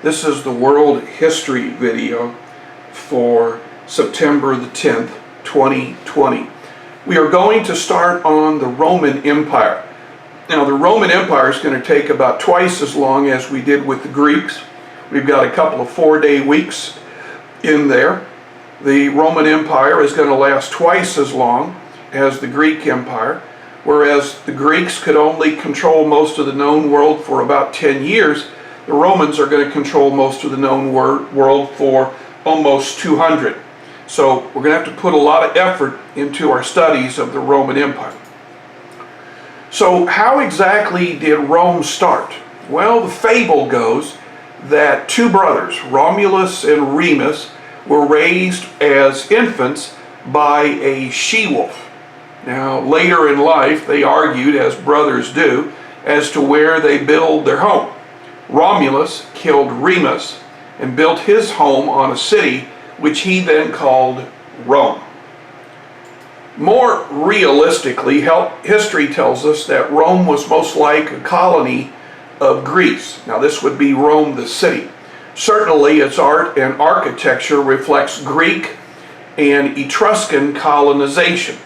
This is the world history video for September the 10th, 2020. We are going to start on the Roman Empire. Now, the Roman Empire is going to take about twice as long as we did with the Greeks. We've got a couple of 4-day weeks in there. The Roman Empire is going to last twice as long as the Greek Empire, whereas the Greeks could only control most of the known world for about 10 years. The Romans are going to control most of the known world for almost 200. So we're going to have to put a lot of effort into our studies of the Roman Empire. So how exactly did Rome start? Well, the fable goes that two brothers, Romulus and Remus, were raised as infants by a she-wolf. Now, later in life, they argued, as brothers do, as to where they build their home. Romulus killed Remus and built his home on a city which he then called Rome. More realistically, history tells us that Rome was most like a colony of Greece. Now, this would be Rome the city. Certainly, its art and architecture reflects Greek and Etruscan colonization.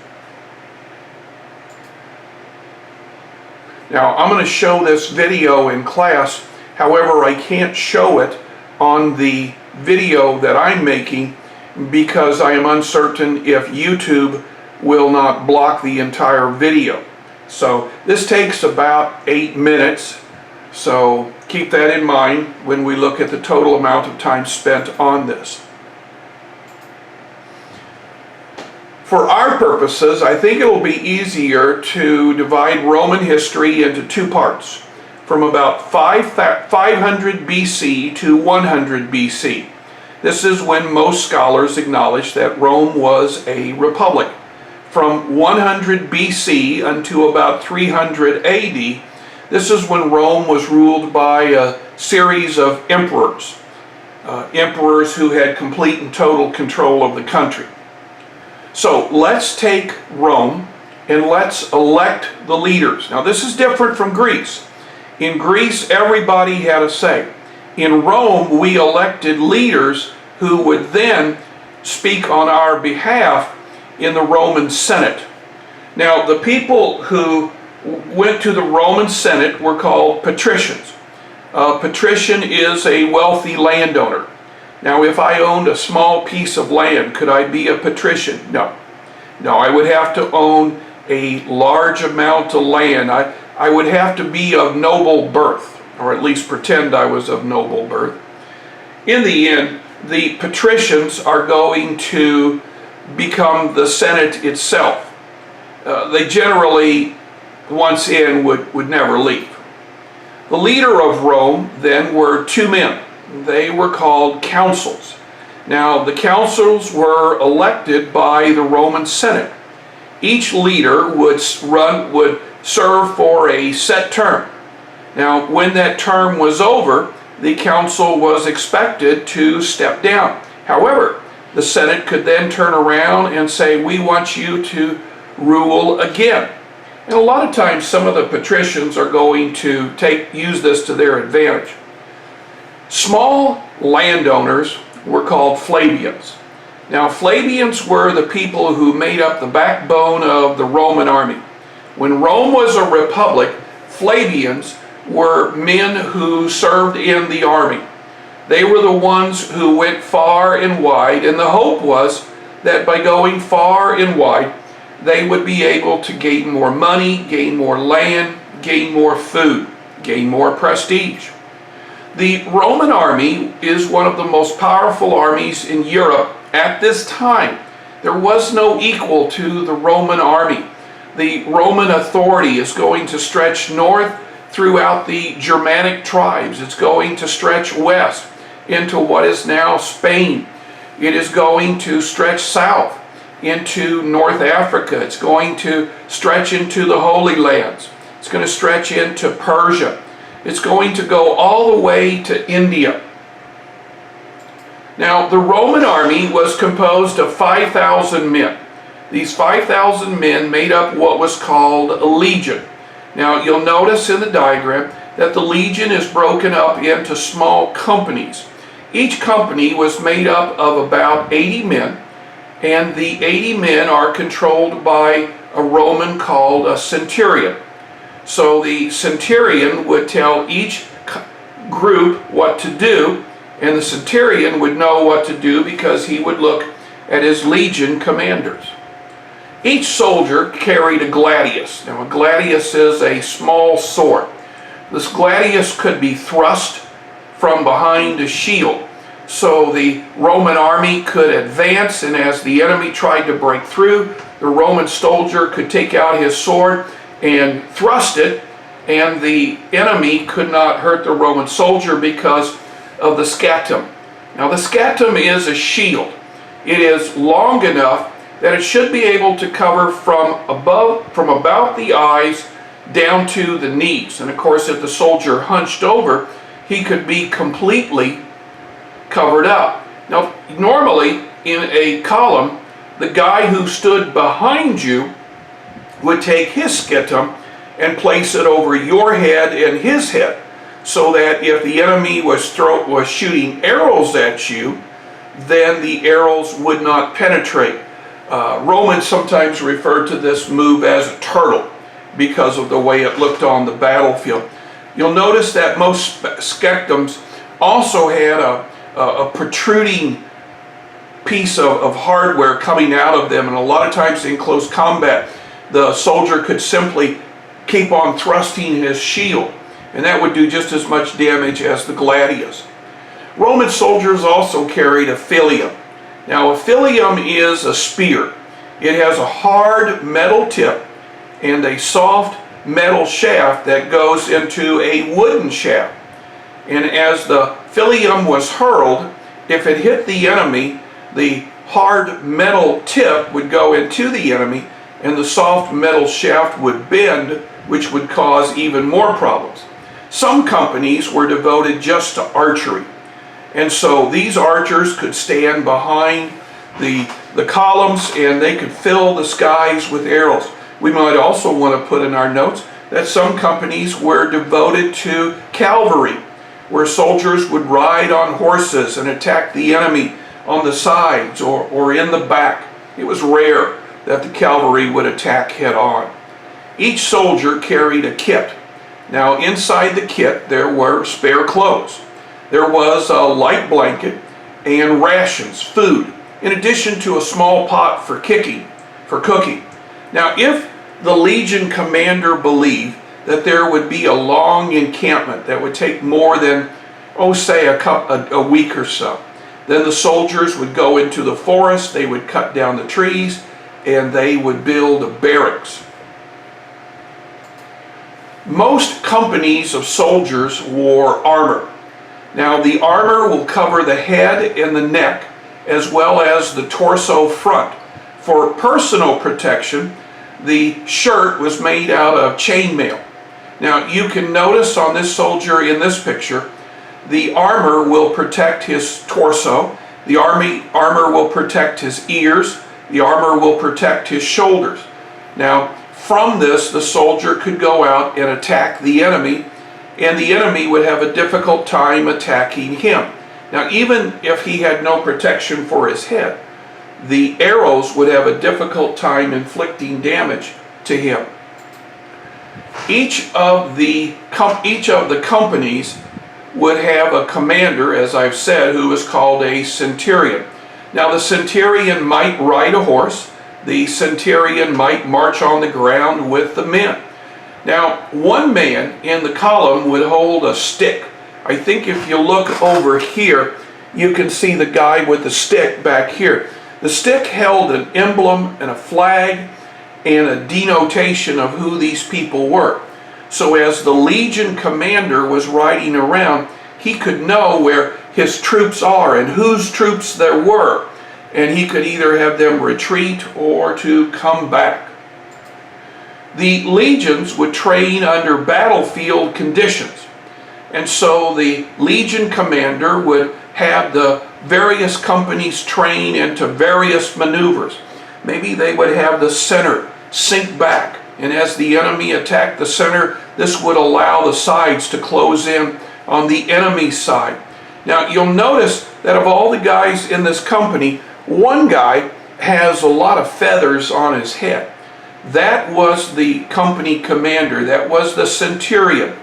Now, I'm going to show this video in class. However, I can't show it on the video that I'm making because I am uncertain if YouTube will not block the entire video. So this takes about 8 minutes. So keep that in mind when we look at the total amount of time spent on this. For our purposes, I think it will be easier to divide Roman history into two parts, from about 500 BC to 100 BC. This is when most scholars acknowledge that Rome was a republic. From 100 BC until about 300 AD, this is when Rome was ruled by a series of emperors, emperors who had complete and total control of the country. So let's take Rome and let's elect the leaders. Now, this is different from Greece. In Greece, everybody had a say. In Rome, we elected leaders who would then speak on our behalf in the Roman Senate. Now, the people who went to the Roman Senate were called patricians. A patrician is a wealthy landowner. Now, if I owned a small piece of land, could I be a patrician? No. No, I would have to own a large amount of land. I would have to be of noble birth, or at least pretend I was of noble birth. In the end, the patricians are going to become the Senate itself. They generally, once in, would never leave. The leader of Rome then were two men. They were called consuls. Now, the consuls were elected by the Roman Senate. Each leader would serve for a set term. Now, when that term was over, the consul was expected to step down. However, the Senate could then turn around and say, we want you to rule again. And a lot of times, some of the patricians are going to use this to their advantage. Small landowners were called Flavians. Now, Flavians were the people who made up the backbone of the Roman army. When Rome was a republic, Flavians were men who served in the army. They were the ones who went far and wide, and the hope was that by going far and wide, they would be able to gain more money, gain more land, gain more food, gain more prestige. The Roman army is one of the most powerful armies in Europe at this time. There was no equal to the Roman army. The Roman authority is going to stretch north throughout the Germanic tribes. It's going to stretch west into what is now Spain. It is going to stretch south into North Africa. It's going to stretch into the Holy Lands. It's going to stretch into Persia. It's going to go all the way to India. Now, the Roman army was composed of 5,000 men. These 5,000 men made up what was called a legion. Now, you'll notice in the diagram that the legion is broken up into small companies. Each company was made up of about 80 men, and the 80 men are controlled by a Roman called a centurion. So the centurion would tell each group what to do, and the centurion would know what to do because he would look at his legion commanders. Each soldier carried a gladius. Now, a gladius is a small sword. This gladius could be thrust from behind a shield, so the Roman army could advance, and as the enemy tried to break through, the Roman soldier could take out his sword and thrust it, and the enemy could not hurt the Roman soldier because of the scatum. Now, the scatum is a shield. It is long enough that it should be able to cover from about the eyes down to the knees. And of course, if the soldier hunched over, he could be completely covered up. Now, normally in a column, the guy who stood behind you would take his scatum and place it over your head and his head, so that if the enemy was shooting arrows at you, then the arrows would not penetrate. Romans sometimes referred to this move as a turtle because of the way it looked on the battlefield. You'll notice that most scatums also had a protruding piece of hardware coming out of them, and a lot of times in close combat, the soldier could simply keep on thrusting his shield, and that would do just as much damage as the gladius. Roman soldiers also carried a filium. Now, a filium is a spear. It has a hard metal tip and a soft metal shaft that goes into a wooden shaft. And as the filium was hurled, if it hit the enemy, the hard metal tip would go into the enemy, and the soft metal shaft would bend, which would cause even more problems. Some companies were devoted just to archery. And so these archers could stand behind the columns, and they could fill the skies with arrows. We might also want to put in our notes that some companies were devoted to cavalry, where soldiers would ride on horses and attack the enemy on the sides or in the back. It was rare that the cavalry would attack head on. Each soldier carried a kit. Now, inside the kit there were spare clothes. There was a light blanket and rations, food, in addition to a small pot for cooking. Now, if the legion commander believed that there would be a long encampment that would take more than, say a week or so, then the soldiers would go into the forest, they would cut down the trees, and they would build barracks. Most companies of soldiers wore armor. Now, the armor will cover the head and the neck, as well as the torso front. For personal protection, the shirt was made out of chainmail. Now, you can notice on this soldier in this picture, the armor will protect his torso, the armor will protect his ears, the armor will protect his shoulders. Now, from this, the soldier could go out and attack the enemy, and the enemy would have a difficult time attacking him. Now, even if he had no protection for his head, the arrows would have a difficult time inflicting damage to him. Each of the companies would have a commander, as I've said, who is called a centurion. Now, the centurion might ride a horse. The centurion might march on the ground with the men. Now, one man in the column would hold a stick. I think if you look over here, you can see the guy with the stick back here. The stick held an emblem and a flag and a denotation of who these people were. So as the legion commander was riding around, he could know where his troops are and whose troops there were, and he could either have them retreat or to come back. The legions would train under battlefield conditions, and so the legion commander would have the various companies train into various maneuvers. Maybe they would have the center sink back And as the enemy attacked the center, this would allow the sides to close in on the enemy side. Now you'll notice that of all the guys in this company, one guy has a lot of feathers on his head. That was the company commander. That was the centurion.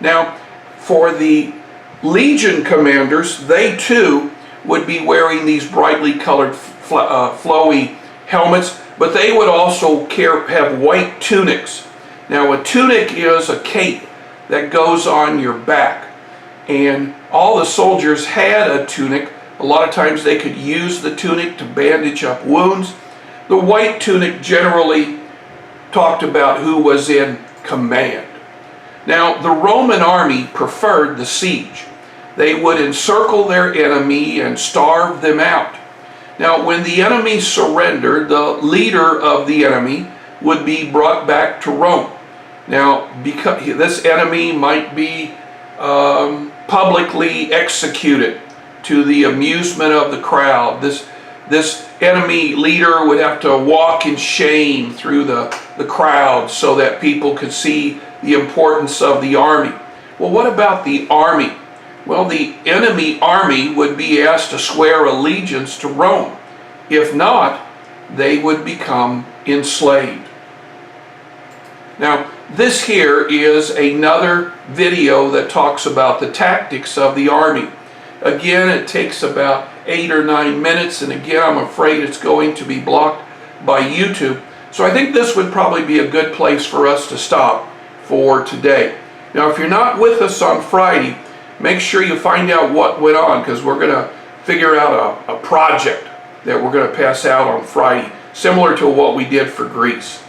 Now, for the legion commanders, they too would be wearing these brightly colored flowy helmets, but they would also have white tunics. Now, a tunic is a cape that goes on your back, and all the soldiers had a tunic. A lot of times they could use the tunic to bandage up wounds. The white tunic generally talked about who was in command. Now, the Roman army preferred the siege. They would encircle their enemy and starve them out. Now, when the enemy surrendered, the leader of the enemy would be brought back to Rome. Now, because this enemy might be publicly executed to the amusement of the crowd. This enemy leader would have to walk in shame through the crowd so that people could see the importance of the army. Well, what about the army? Well, the enemy army would be asked to swear allegiance to Rome. If not, they would become enslaved. Now, this here is another video that talks about the tactics of the army. Again, it takes about 8 or 9 minutes, and again, I'm afraid it's going to be blocked by YouTube. So I think this would probably be a good place for us to stop for today. Now, if you're not with us on Friday, make sure you find out what went on, because we're going to figure out a project that we're going to pass out on Friday, similar to what we did for Greece.